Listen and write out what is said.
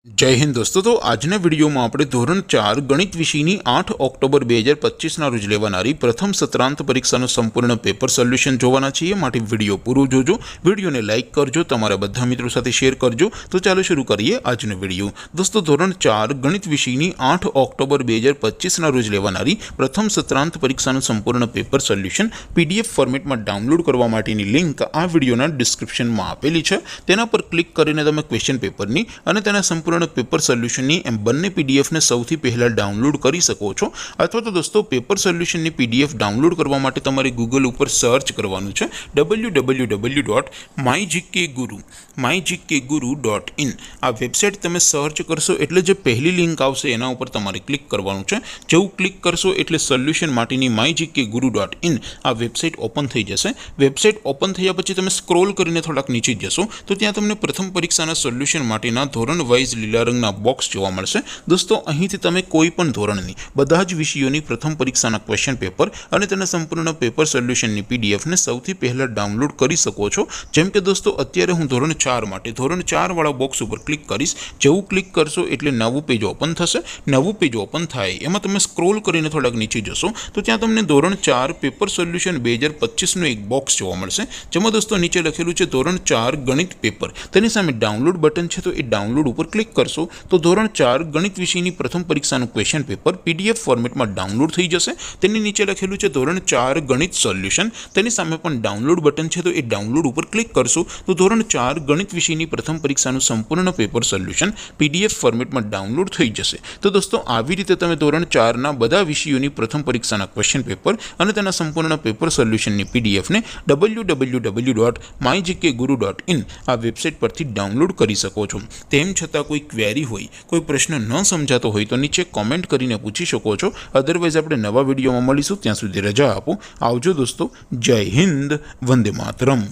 जय हिंद दोस्तों। तो आजना वीडियो में આપણે ધોરણ 4 ગણિત વિષયની 8 ઓક્ટોબર 2025 ના રોજ લેવાનારી પ્રથમ સત્રાંત પરીક્ષાનું સંપૂર્ણ પેપર સોલ્યુશન જોવાના છીએ। માટે વિડિયો પૂરો જોજો, વિડિયોને લાઈક કરજો, તમારા બધા મિત્રો સાથે શેર કરજો। તો ચાલો શરૂ કરીએ આજનો વિડિયો। દોસ્તો ધોરણ 4 ગણિત વિષયની 8 ઓક્ટોબર 2025 ના રોજ લેવાનારી પ્રથમ સત્રાંત પરીક્ષાનું સંપૂર્ણ પેપર સોલ્યુશન પીડીએફ ફોર્મેટમાં ડાઉનલોડ કરવા માટેની લિંક આ વિડિયોના ડિસ્ક્રિપ્શનમાં આપેલી છે। તેના પર ક્લિક કરીને તમે ક્વેશ્ચન પેપરની અને તેના સંપૂર્ણ पेपर सोल्यूशन एम बने पीडीएफ ने सौथी पहला डाउनलॉड करी सको छो। अथवा तो दोस्तों पेपर सोल्यूशन ने पीडीएफ डाउनलॉड करवा माटे तमारे गूगल पर सर्च करवानुं छे www.mygkguru.in। आ वेबसाइट तमे सर्च करशो एटले जे पहली लिंक आवशे एना उपर तमारे क्लिक करवानुं छे। जेवुं क्लिक करशो एटले सोल्यूशन माटेनी mygkguru.in आ वेबसाइट ओपन थई जशे। वेबसाइट ओपन थया पछी तमे स्क्रॉल करीने थोड़ाक नीचे जशो तो त्यां तमने प्रथम परीक्षाना सोल्यूशन माटेना धोरण वाइज लीला रंगना बॉक्स जोवा मळशे। दोस्तों અહીંથી તમે કોઈ પણ ધોરણની બધા જ વિષયોની પ્રથમ પરીક્ષાના ક્વેશ્ચન પેપર અને તેના સંપૂર્ણ પેપર સોલ્યુશનની પીડીએફ ને સૌથી પહેલા ડાઉનલોડ કરી શકો છો। જેમ કે દોસ્તો અત્યારે હું ધોરણ 4 માટે ધોરણ 4 વાળા બોક્સ ઉપર ક્લિક કરીશ। જેવું ક્લિક કરશો એટલે નવું પેજ ઓપન થશે। નવું પેજ ઓપન થાય એમાં તમે સ્ક્રોલ કરીને થોડાક નીચે જશો તો ત્યાં તમને ધોરણ 4 પેપર સોલ્યુશન 2025 નું એક બોક્સ જોવા મળશે। જેમાં દોસ્તો નીચે લખેલું છે ધોરણ 4 ગણિત પેપર। તેની સામે ડાઉનલોડ બટન છે તો એ ડાઉનલોડ ઉપર क्लिक करशो तो धोरण 4 गणित विषयनी प्रथम परीक्षाનું क्वेश्चन पेपर पीडीएफ फॉर्मेट में डाउनलॉड थई जशे। तेनी नीचे लखेलुं छे धोरण 4 गणित सोल्यूशन। तेनी सामे पण डाउनलॉड बटन छे तो ए डाउनलॉड पर क्लिक करशो तो धोरण 4 गणित विषयनी प्रथम परीक्षाનું संपूर्ण पेपर सोल्यूशन पीडीएफ फॉर्मेट में डाउनलॉड थई जशे। तो दोस्तों આવી રીતે તમે ધોરણ 4 ના બધા વિષયોની પ્રથમ પરીક્ષાના ક્વેશ્ચન પેપર અને તેના સંપૂર્ણ પેપર સોલ્યુશનની પીડીએફ ને www.mygkguru.in આ વેબસાઇટ પરથી ડાઉનલોડ કરી શકો છો। તેમ છતાં कोई क्वेरी होय, कोई प्रश्न न समझातो होय तो नीचे कॉमेंट करीने पूछी शको छो। अदरवाइज आपणे नवा विडियोमां मळीशुं, त्यां सुधी रजा आपो। आवजो दोस्तों। जय हिंद, वंदे मातरम।